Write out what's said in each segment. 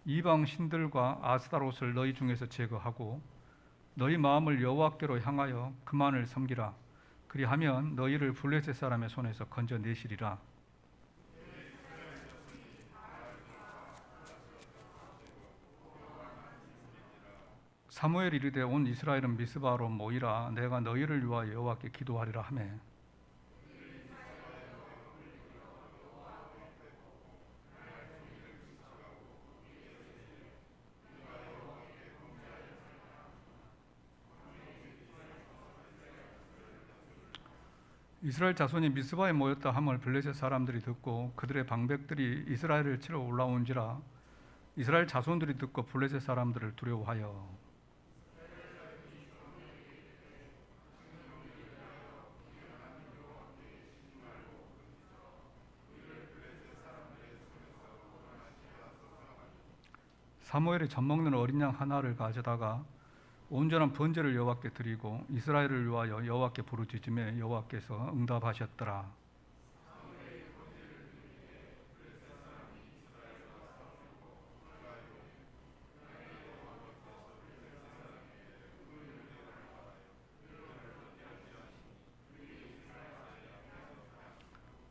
이방 신들과 아스타롯을 너희 중에서 제거하고 너희 마음을 여호와께로 향하여 그만을 섬기라. 그리하면 너희를 블레셋 사람의 손에서 건져내시리라. 사무엘이 이르되 온 이스라엘은 미스바로 모이라. 내가 너희를 위하여 여호와께 기도하리라 하매 이스라엘 자손이 미스바에 모였다 함을 블레셋 사람들이 듣고 그들의 방백들이 이스라엘을 치러 올라온지라. 이스라엘 자손들이 듣고 블레셋 사람들을 두려워하여 사무엘이 젖먹는 어린 양 하나를 가져다가 온전한 번제를 여호와께 드리고 이스라엘을 위하여 여호와께 부르짖음에 여호와께서 응답하셨더라.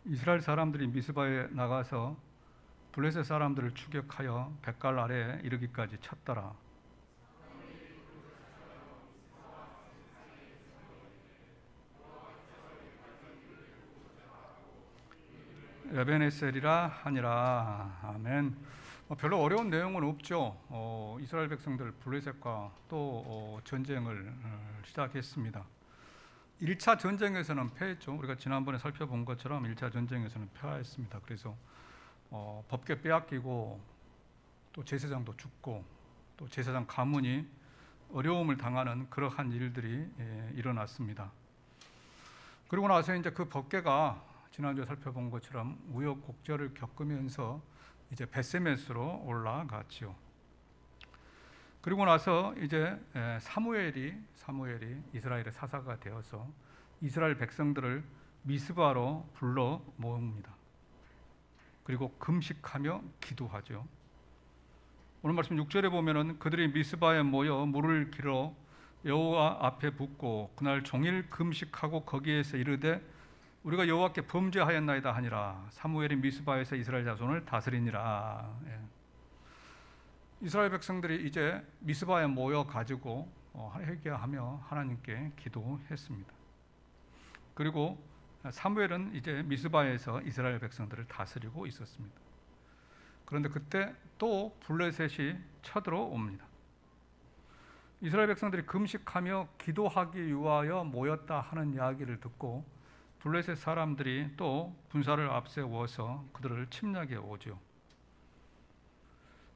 이스라엘 사람들이 미스바에 나가서 블레셋 사람들을 추격하여 벳갈 아래에 이르기까지 쳤더라. 에베네셀이라 하니라. 아멘. 별로 어려운 내용은 없죠. 이스라엘 백성들 블레셋과 또 전쟁을 시작했습니다. 1차 전쟁에서는 패했죠. 우리가 지난번에 살펴본 것처럼 1차 전쟁에서는 패하였습니다. 그래서 법궤 빼앗기고 또 제사장도 죽고 또 제사장 가문이 어려움을 당하는 그러한 일들이 일어났습니다. 그리고 나서 이제 그 법궤가 지난주에 살펴본 것처럼 우여곡절을 겪으면서 이제 벳세메스로 올라갔지요. 그리고 나서 이제 사무엘이 이스라엘의 사사가 되어서 이스라엘 백성들을 미스바로 불러 모읍니다. 그리고 금식하며 기도하죠. 오늘 말씀 6절에 보면은 그들이 미스바에 모여 물을 길어 여호와 앞에 붓고 그날 종일 금식하고 거기에서 이르되 우리가 여호와께 범죄하였나이다 하니라. 사무엘이 미스바에서 이스라엘 자손을 다스리니라. 이스라엘 백성들이 이제 미스바에 모여 가지고 회개하며 하나님께 기도했습니다. 그리고 사무엘은 이제 미스바에서 이스라엘 백성들을 다스리고 있었습니다. 그런데 그때 또 블레셋이 쳐들어옵니다. 이스라엘 백성들이 금식하며 기도하기 위하여 모였다 하는 이야기를 듣고 블레셋 사람들이 또 군사를 앞세워서 그들을 침략해 오죠.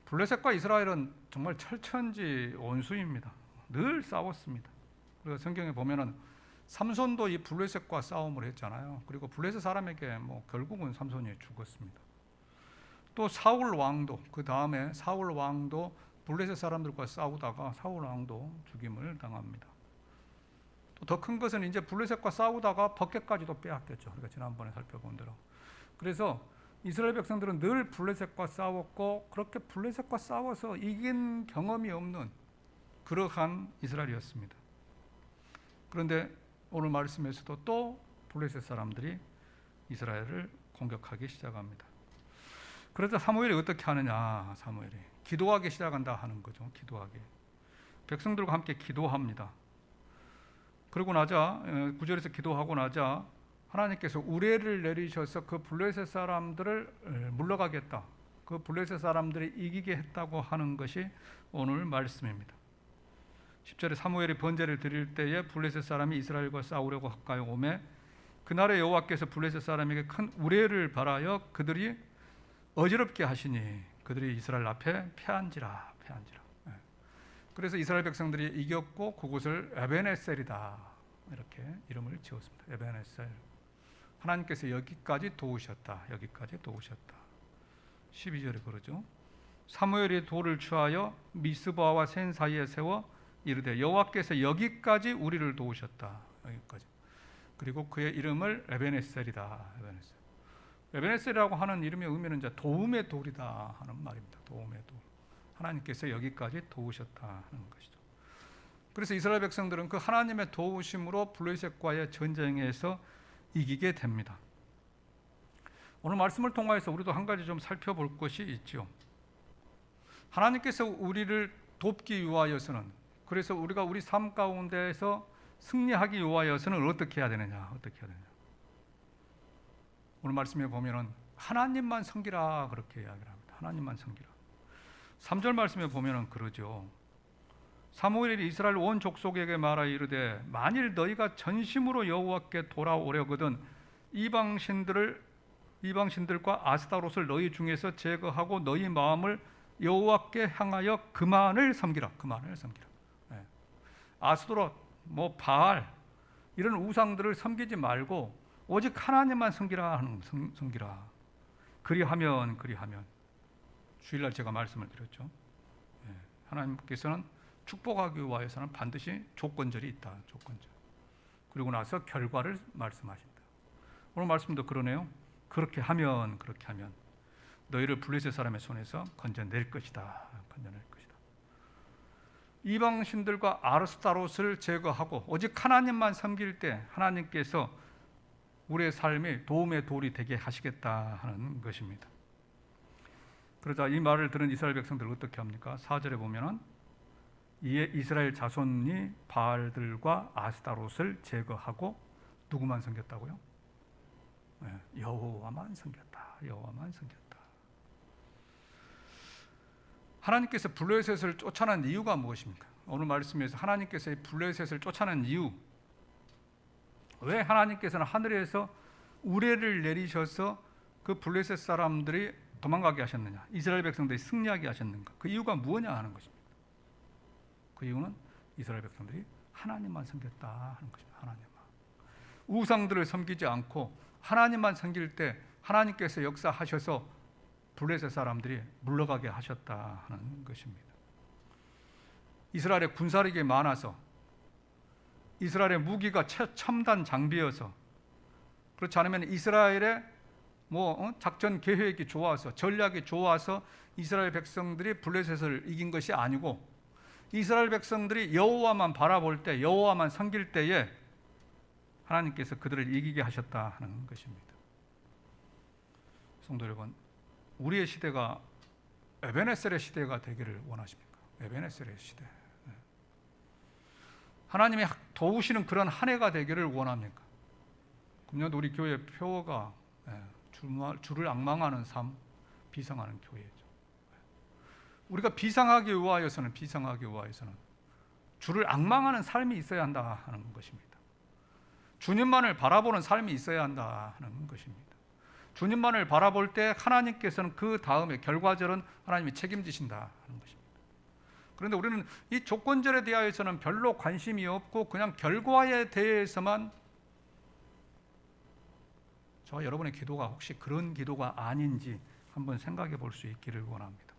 블레셋과 이스라엘은 정말 철천지 원수입니다. 늘 싸웠습니다. 그리고 성경에 보면은 삼손도 이 블레셋과 싸움을 했잖아요. 그리고 블레셋 사람에게 결국은 삼손이 죽었습니다. 또 사울 왕도 그 다음에 사울 왕도 블레셋 사람들과 싸우다가 사울 왕도 죽임을 당합니다. 더 큰 것은 이제 블레셋과 싸우다가 법궤까지도 빼앗겼죠. 우리가 지난번에 살펴본 대로. 그래서 이스라엘 백성들은 늘 블레셋과 싸웠고 그렇게 블레셋과 싸워서 이긴 경험이 없는 그러한 이스라엘이었습니다. 그런데 오늘 말씀에서도 또 블레셋 사람들이 이스라엘을 공격하기 시작합니다. 그래서 사무엘이 어떻게 하느냐? 사무엘이 기도하기 시작한다 하는 거죠. 기도하기. 백성들과 함께 기도합니다. 그러고 나자 9절에서 기도하고 나자 하나님께서 우레를 내리셔서 그 블레셋 사람들을 물러가겠다. 그 블레셋 사람들이 이기게 했다고 하는 것이 오늘 말씀입니다. 10절에 사무엘이 번제를 드릴 때에 블레셋 사람이 이스라엘과 싸우려고 가까이 오매 그날에 여호와께서 블레셋 사람에게 큰 우레를 발하여 그들이 어지럽게 하시니 그들이 이스라엘 앞에 패한지라. 그래서 이스라엘 백성들이 이겼고 그곳을 에베네셀이다 이렇게 이름을 지었습니다. 에베네셀. 하나님께서 여기까지 도우셨다. 12절에 그러죠. 사무엘이 돌을 취하여 미스바와 센 사이에 세워 이르되 여호와께서 여기까지 우리를 도우셨다. 여기까지. 그리고 그의 이름을 에베네셀이다. 에베네셀이라고 하는 이름의 의미는 이제 도움의 돌이다 하는 말입니다. 도움의 돌. 하나님께서 여기까지 도우셨다는 것이죠. 그래서 이스라엘 백성들은 그 하나님의 도우심으로 블레셋과의 전쟁에서 이기게 됩니다. 오늘 말씀을 통해서 우리도 한 가지 좀 살펴볼 것이 있죠. 하나님께서 우리를 돕기 위하여서는, 그래서 우리가 우리 삶 가운데에서 승리하기 위하여서는 어떻게 해야 되느냐? 오늘 말씀에 보면은 하나님만 섬기라 그렇게 이야기를 합니다. 하나님만 섬기라. 3절 말씀에 보면은 그러죠. 사무엘이 이스라엘 온 족속에게 말하여 이르되 만일 너희가 전심으로 여호와께 돌아오려거든 이방신들과 아스타롯을 너희 중에서 제거하고 너희 마음을 여호와께 향하여 그만을 섬기라. 네. 아스타롯, 바알 이런 우상들을 섬기지 말고 오직 하나님만 섬기라. 그리하면 주일날 제가 말씀을 드렸죠. 네. 하나님께서는 축복하기 위하여서는 반드시 조건절이 있다. 그리고 나서 결과를 말씀하신다. 오늘 말씀도 그러네요. 그렇게 하면 너희를 블레셋 사람의 손에서 건져낼 것이다. 이방신들과 아스타롯을 제거하고 오직 하나님만 섬길 때 하나님께서 우리의 삶이 도움의 돌이 되게 하시겠다 하는 것입니다. 그러자 이 말을 들은 이스라엘 백성들 어떻게 합니까? 4절에 보면은 이에 이스라엘 자손이 바알들과 아스타롯을 제거하고 누구만 섬겼다고요? 여호와만 섬겼다. 하나님께서 블레셋을 쫓아낸 이유가 무엇입니까? 오늘 말씀에서 하나님께서 블레셋을 쫓아낸 이유, 왜 하나님께서는 하늘에서 우레를 내리셔서 그 블레셋 사람들이 도망가게 하셨느냐, 이스라엘 백성들이 승리하게 하셨는가? 그 이유가 무엇냐 하는 것입니다. 그 이유는 이스라엘 백성들이 하나님만 섬겼다 하는 것입니다. 하나님만. 우상들을 섬기지 않고 하나님만 섬길 때 하나님께서 역사하셔서 블레셋 사람들이 물러가게 하셨다 하는 것입니다. 이스라엘의 군사력이 많아서, 이스라엘의 무기가 최첨단 장비여서, 그렇지 않으면 이스라엘의 작전 계획이 좋아서, 전략이 좋아서 이스라엘 백성들이 블레셋을 이긴 것이 아니고, 이스라엘 백성들이 여호와만 바라볼 때, 여호와만 섬길 때에 하나님께서 그들을 이기게 하셨다 하는 것입니다. 성도 여러분, 우리의 시대가 에베네셀의 시대가 되기를 원하십니까? 에베네셀의 시대. 하나님이 도우시는 그런 한 해가 되기를 원합니까? 금년도 우리 교회 표어가 주를 앙망하는 삶, 비상하는 교회죠. 우리가 비상하기 위하여서는 주를 앙망하는 삶이 있어야 한다 하는 것입니다. 주님만을 바라보는 삶이 있어야 한다 하는 것입니다. 주님만을 바라볼 때 하나님께서는 그 다음에 결과절은 하나님이 책임지신다 하는 것입니다. 그런데 우리는 이 조건절에 대하여서는 별로 관심이 없고 그냥 결과에 대해서만, 저와 여러분의 기도가 혹시 그런 기도가 아닌지 한번 생각해 볼 수 있기를 원합니다.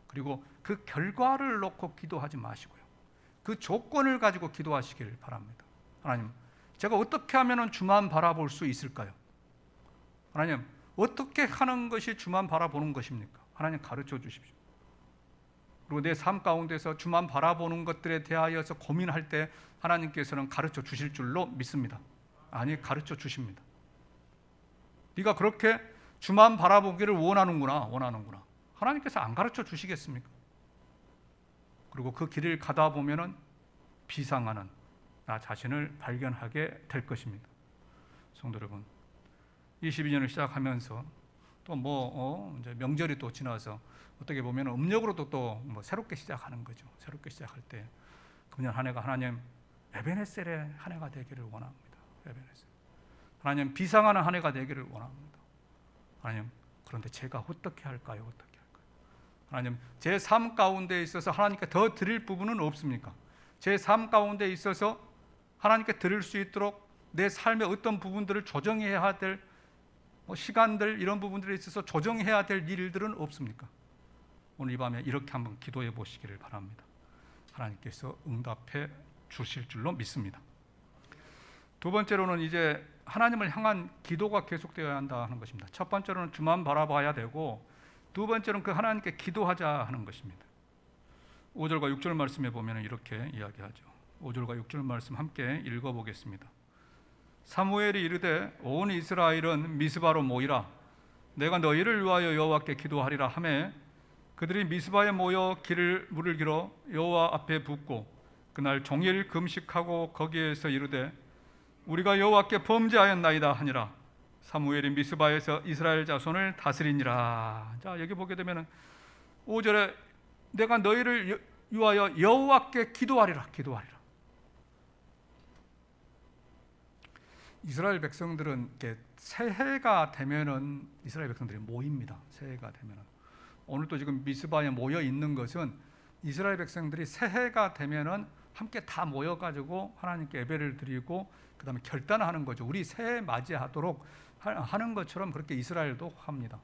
그리고 그 결과를 놓고 기도하지 마시고요, 그 조건을 가지고 기도하시길 바랍니다. 하나님, 제가 어떻게 하면 주만 바라볼 수 있을까요? 하나님, 어떻게 하는 것이 주만 바라보는 것입니까? 하나님, 가르쳐 주십시오. 그리고 내 삶 가운데서 주만 바라보는 것들에 대하여서 고민할 때 하나님께서는 가르쳐 주실 줄로 믿습니다. 아니, 가르쳐 주십니다. 네가 그렇게 주만 바라보기를 원하는구나. 하나님께서 안 가르쳐 주시겠습니까? 그리고 그 길을 가다 보면은 비상하는 나 자신을 발견하게 될 것입니다. 성도 여러분, 22년을 시작하면서 또 이제 명절이 또 지나서 어떻게 보면 음력으로도 또 새롭게 시작하는 거죠. 새롭게 시작할 때 금년 한 해가 하나님 에베네셀의 한 해가 되기를 원합니다. 에베네셀. 하나님, 비상하는 한 해가 되기를 원합니다. 하나님, 그런데 제가 어떻게 할까요? 하나님, 제 삶 가운데 있어서 하나님께 더 드릴 부분은 없습니까? 제 삶 가운데 있어서 하나님께 드릴 수 있도록 내 삶의 어떤 부분들을 조정해야 될 시간들, 이런 부분들에 있어서 조정해야 될 일들은 없습니까? 오늘 이 밤에 이렇게 한번 기도해 보시기를 바랍니다. 하나님께서 응답해 주실 줄로 믿습니다. 두 번째로는 이제 하나님을 향한 기도가 계속되어야 한다 하는 것입니다. 첫 번째로는 주만 바라봐야 되고, 두 번째로는 그 하나님께 기도하자 하는 것입니다. 5절과 6절 말씀에 보면 이렇게 이야기하죠. 5절과 6절 말씀 함께 읽어보겠습니다. 사무엘이 이르되 온 이스라엘은 미스바로 모이라. 내가 너희를 위하여 여호와께 기도하리라 하매 그들이 미스바에 모여 물을 길어 여호와 앞에 붓고 그날 종일 금식하고 거기에서 이르되 우리가 여호와께 범죄하였나이다 하니라. 사무엘이 미스바에서 이스라엘 자손을 다스리니라. 자, 여기 보게 되면 5절에 내가 너희를 위하여 여호와께 기도하리라. 이스라엘 백성들은 이렇게 새해가 되면은 이스라엘 백성들이 모입니다. 새해가 되면은 오늘 또 지금 미스바에 모여 있는 것은 이스라엘 백성들이 새해가 되면은 함께 다 모여가지고 하나님께 예배를 드리고 그 다음에 결단하는 거죠. 우리 새해 맞이하도록 하는 것처럼 그렇게 이스라엘도 합니다.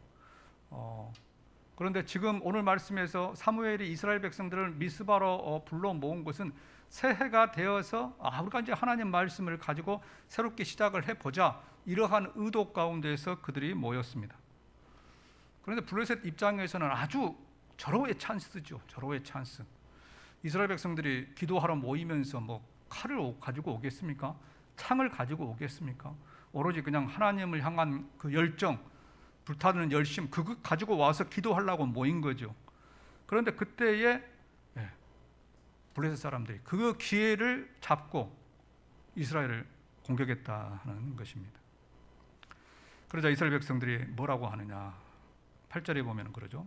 그런데 지금 오늘 말씀에서 사무엘이 이스라엘 백성들을 미스바로 불러 모은 것은 새해가 되어서 우리가 이제 하나님 말씀을 가지고 새롭게 시작을 해보자, 이러한 의도 가운데서 그들이 모였습니다. 그런데 블레셋 입장에서는 아주 절호의 찬스죠. 절호의 찬스. 이스라엘 백성들이 기도하러 모이면서 뭐 칼을 가지고 오겠습니까? 창을 가지고 오겠습니까? 오로지 그냥 하나님을 향한 그 열정, 불타는 열심, 그거 가지고 와서 기도하려고 모인 거죠. 그런데 그때에 블레셋 사람들이 그 기회를 잡고 이스라엘을 공격했다는 것입니다. 그러자 이스라엘 백성들이 뭐라고 하느냐? 8절에 보면 그러죠.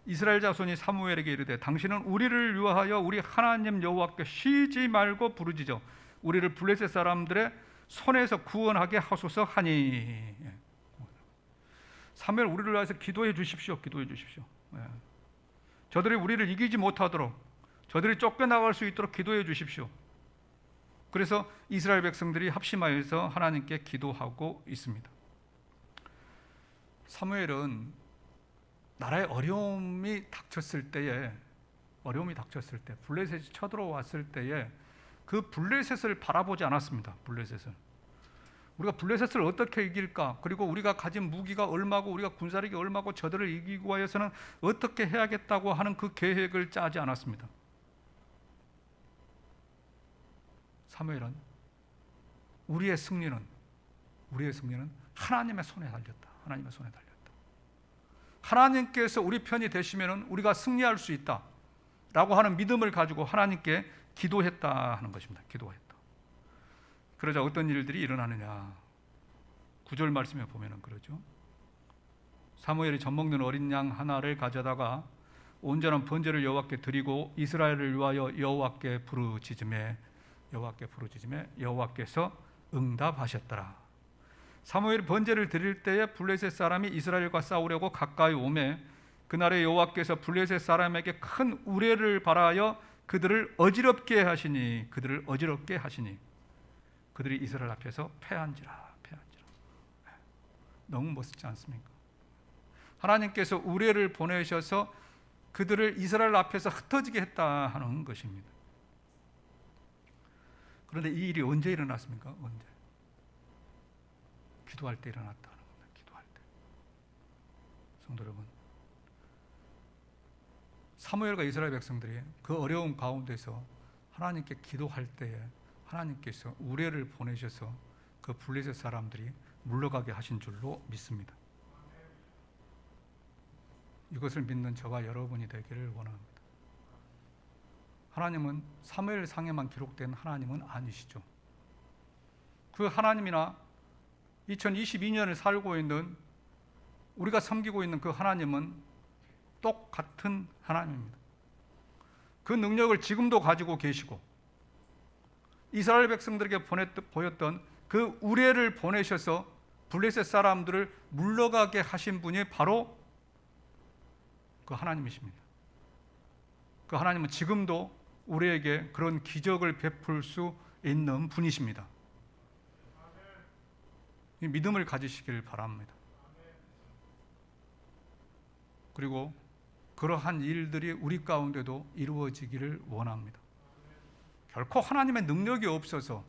이스라엘 자손이 사무엘에게 이르되 당신은 우리를 위하여 우리 하나님 여호와께 쉬지 말고 부르짖어 우리를 블레셋 사람들의 손에서 구원하게 하소서 하니. 사무엘, 우리를 위해서 기도해 주십시오. 저들이 우리를 이기지 못하도록, 저들이 쫓겨나갈 수 있도록 기도해 주십시오. 그래서 이스라엘 백성들이 합심하여서 하나님께 기도하고 있습니다. 사무엘은 나라에 어려움이 닥쳤을 때에, 블레셋이 쳐들어왔을 때에 그 블레셋을 바라보지 않았습니다. 우리가 블레셋을 어떻게 이길까? 그리고 우리가 가진 무기가 얼마고 우리가 군사력이 얼마고 저들을 이기기 위해서는 어떻게 해야겠다고 하는 그 계획을 짜지 않았습니다. 사무엘은 우리의 승리는 하나님의 손에 달렸다. 하나님께서 우리 편이 되시면 우리가 승리할 수 있다 라고 하는 믿음을 가지고 하나님께 기도했다 하는 것입니다. 그러자 어떤 일들이 일어나느냐? 9절 말씀에 보면 그러죠. 사무엘이 젖먹는 어린 양 하나를 가져다가 온전한 번제를 여호와께 드리고 이스라엘을 위하여 여호와께 부르짖음에 여호와께서 응답하셨더라. 사무엘이 번제를 드릴 때에 블레셋 사람이 이스라엘과 싸우려고 가까이 오매 그날에 여호와께서 블레셋 사람에게 큰 우레를 발하여 그들을 어지럽게 하시니 그들이 이스라엘 앞에서 패한지라. 너무 멋있지 않습니까? 하나님께서 우레를 보내셔서 그들을 이스라엘 앞에서 흩어지게 했다 하는 것입니다. 그런데 이 일이 언제 일어났습니까? 기도할 때 일어났다는 겁니다. 성도 여러분, 사무엘과 이스라엘 백성들이 그 어려운 가운데서 하나님께 기도할 때에 하나님께서 우레를 보내셔서 그 블레셋 사람들이 물러가게 하신 줄로 믿습니다. 이것을 믿는 저와 여러분이 되기를 원합니다. 하나님은 사무엘상에만 기록된 하나님은 아니시죠. 그 하나님이나 2022년을 살고 있는 우리가 섬기고 있는 그 하나님은 똑같은 하나님입니다. 그 능력을 지금도 가지고 계시고 이스라엘 백성들에게 보였던 그 우레를 보내셔서 블레셋 사람들을 물러가게 하신 분이 바로 그 하나님이십니다. 그 하나님은 지금도 우리에게 그런 기적을 베풀 수 있는 분이십니다. 이 믿음을 가지시길 바랍니다. 그리고 그러한 일들이 우리 가운데도 이루어지기를 원합니다. 결코 하나님의 능력이 없어서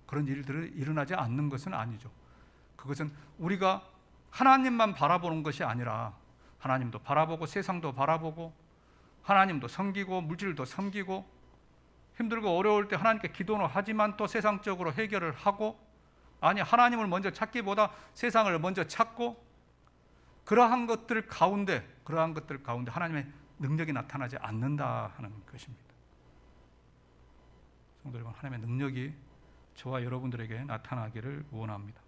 그런 일들이 일어나지 않는 것은 아니죠. 그것은 우리가 하나님만 바라보는 것이 아니라 하나님도 바라보고 세상도 바라보고 하나님도 섬기고 물질도 섬기고 힘들고 어려울 때 하나님께 기도는 하지만 또 세상적으로 해결을 하고, 아니 하나님을 먼저 찾기보다 세상을 먼저 찾고, 그러한 것들 가운데 하나님의 능력이 나타나지 않는다 하는 것입니다. 성도 여러분, 하나님의 능력이 저와 여러분들에게 나타나기를 원합니다.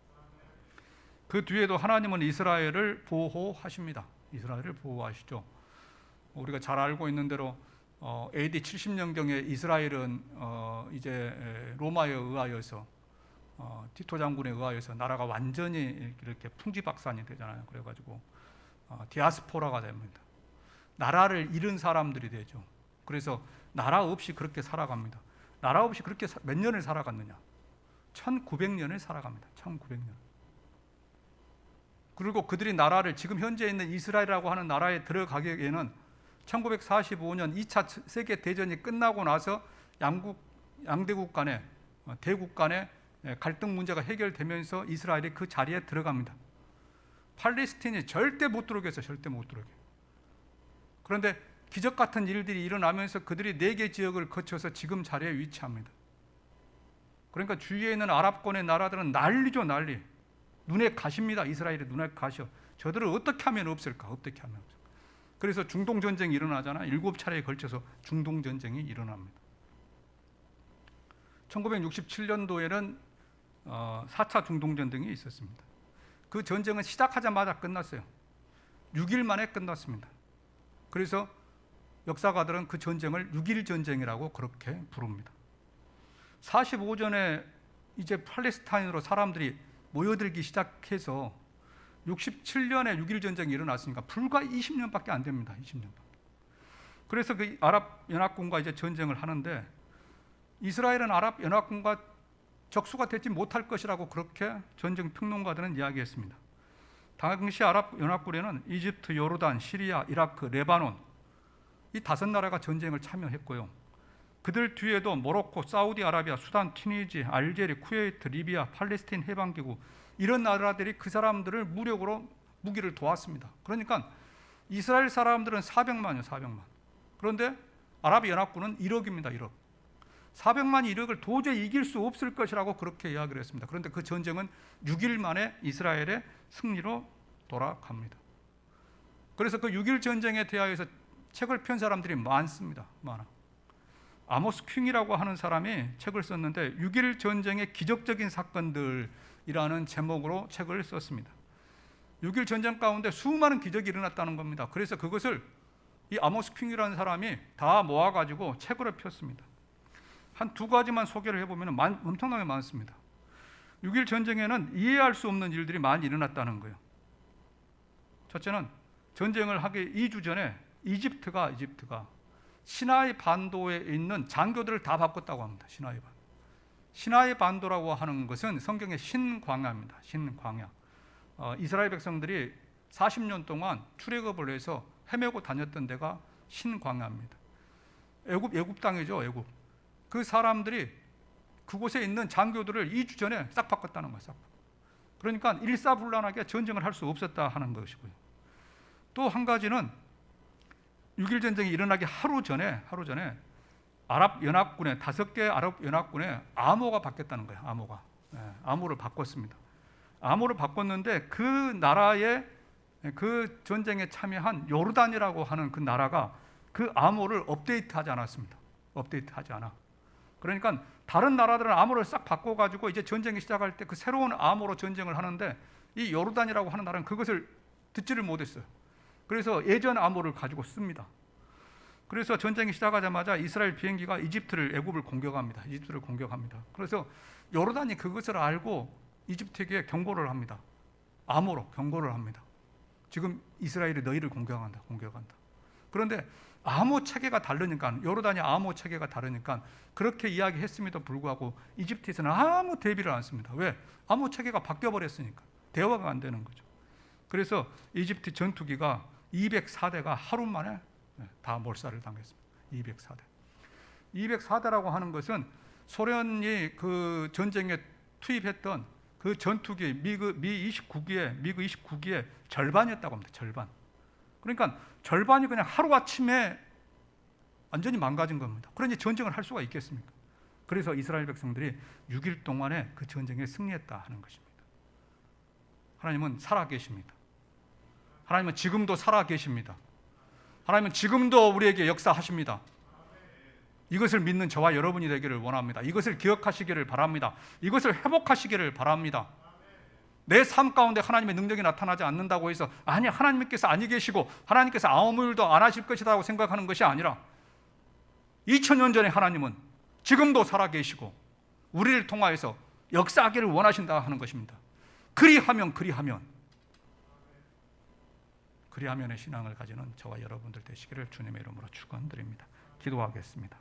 그 뒤에도 하나님은 이스라엘을 보호하십니다. 이스라엘을 보호하시죠. 우리가 잘 알고 있는 대로 AD 70년경에 이스라엘은 이제 로마에 의하여서 티토 장군에 의하여서 나라가 완전히 이렇게 풍지박산이 되잖아요. 그래가지고 디아스포라가 됩니다. 나라를 잃은 사람들이 되죠. 그래서 나라 없이 그렇게 살아갑니다. 나라 없이 그렇게 몇 년을 살아갔느냐? 1900년을 살아갑니다. 1900년. 그리고 그들이 나라를, 지금 현재 있는 이스라엘이라고 하는 나라에 들어가기에는 1945년 2차 세계대전이 끝나고 나서 양대국 간의, 대국 간의 갈등 문제가 해결되면서 이스라엘이 그 자리에 들어갑니다. 팔레스틴이 절대 못 들어오게 했어요. 절대 못 들어오게. 그런데 기적 같은 일들이 일어나면서 그들이 4개 지역을 거쳐서 지금 자리에 위치합니다. 그러니까 주위에 있는 아랍권의 나라들은 난리죠, 난리. 눈에 가십니다. 이스라엘의 눈에 가셔. 저들을 어떻게 하면 없을까? 어떻게 하면 없을까? 그래서 중동 전쟁이 일어나잖아요. 7차례에 걸쳐서 중동 전쟁이 일어납니다. 1967년도에는 4차 중동 전쟁이 있었습니다. 그 전쟁은 시작하자마자 끝났어요. 6일 만에 끝났습니다. 그래서 역사가들은 그 전쟁을 6일 전쟁이라고 그렇게 부릅니다. 45전에 이제 팔레스타인으로 사람들이 모여들기 시작해서 67년에 6일 전쟁이 일어났으니까 불과 20년밖에 안 됩니다. 20년. 그래서 그 아랍 연합군과 이제 전쟁을 하는데, 이스라엘은 아랍 연합군과 적수가 되지 못할 것이라고 그렇게 전쟁 평론가들은 이야기했습니다. 당시 아랍 연합군에는 이집트, 요르단, 시리아, 이라크, 레바논 이 5나라가 전쟁을 참여했고요. 그들 뒤에도 모로코, 사우디아라비아, 수단, 튀니지, 알제리, 쿠웨이트, 리비아, 팔레스타인 해방기구, 이런 나라들이 그 사람들을 무력으로 무기를 도왔습니다. 그러니까 이스라엘 사람들은 400만이요, 400만. 그런데 아랍연합군은 1억입니다, 1억. 400만 1억을 도저히 이길 수 없을 것이라고 그렇게 이야기를 했습니다. 그런데 그 전쟁은 6일 만에 이스라엘의 승리로 돌아갑니다. 그래서 그 6일 전쟁에 대하여서 책을 편 사람들이 많습니다. 많아. 아모스 퀼이라고 하는 사람이 책을 썼는데 6일 전쟁의 기적적인 사건들이라는 제목으로 책을 썼습니다. 6일 전쟁 가운데 수많은 기적이 일어났다는 겁니다. 그래서 그것을 이 아모스 퀼이라는 사람이 다 모아가지고 책으로 폈습니다. 한 2가지만 소개를 해보면 엄청나게 많습니다. 6일 전쟁에는 이해할 수 없는 일들이 많이 일어났다는 거예요. 첫째는 전쟁을 하기 2주 전에 이집트가 시나이 반도에 있는 장교들을 다 바꿨다고 합니다. 시나이 반도라고 하는 것은 성경의 신광야입니다. 신광야. 이스라엘 백성들이 40년 동안 출애굽을 해서 헤매고 다녔던 데가 신광야입니다. 애굽 땅이죠, 애굽. 그 사람들이 그곳에 있는 장교들을 2주 전에 싹 바꿨다는 거예요. 싹. 그러니까 일사불란하게 전쟁을 할 수 없었다 하는 것이고요. 또 한 가지는 6일 전쟁이 일어나기 하루 전에 아랍연합군의 5개 아랍연합군의 암호가 바뀌었다는 거예요. 암호를 바꿨습니다. 암호를 바꿨는데 그 나라의 그 전쟁에 참여한 요르단이라고 하는 그 나라가 그 암호를 업데이트하지 않았습니다. 업데이트하지 않아. 그러니까 다른 나라들은 암호를 싹 바꿔가지고 이제 전쟁이 시작할 때 그 새로운 암호로 전쟁을 하는데 이 요르단이라고 하는 나라는 그것을 듣지를 못했어요. 그래서 예전 암호를 가지고 씁니다. 그래서 전쟁이 시작하자마자 이스라엘 비행기가 애굽을 공격합니다. 이집트를 공격합니다. 그래서 요르단이 그것을 알고 이집트에게 경고를 합니다. 암호로 경고를 합니다. 지금 이스라엘이 너희를 공격한다. 그런데 암호 체계가 다르니까, 요르단이 암호 체계가 다르니까 그렇게 이야기했음에도 불구하고 이집트에서는 아무 대비를 안 씁니다. 왜? 암호 체계가 바뀌어버렸으니까 대화가 안 되는 거죠. 그래서 이집트 전투기가 204대가 하루 만에 다 몰살을 당했습니다. 204대. 204대라고 하는 것은 소련이 그 전쟁에 투입했던 그 전투기 미그 29기의 절반이었다고 합니다. 절반. 그러니까 절반이 그냥 하루아침에 완전히 망가진 겁니다. 그러니 전쟁을 할 수가 있겠습니까? 그래서 이스라엘 백성들이 6일 동안에 그 전쟁에 승리했다 하는 것입니다. 하나님은 살아계십니다. 하나님은 지금도 살아계십니다. 하나님은 지금도 우리에게 역사하십니다. 이것을 믿는 저와 여러분이 되기를 원합니다. 이것을 기억하시기를 바랍니다. 이것을 회복하시기를 바랍니다. 내 삶 가운데 하나님의 능력이 나타나지 않는다고 해서 아니 하나님께서 아니 계시고 하나님께서 아무 일도 안 하실 것이라고 생각하는 것이 아니라 2000년 전에 하나님은 지금도 살아계시고 우리를 통하여서 역사하기를 원하신다 하는 것입니다. 그리하면의 신앙을 가지는 저와 여러분들 되시기를 주님의 이름으로 축원드립니다. 기도하겠습니다.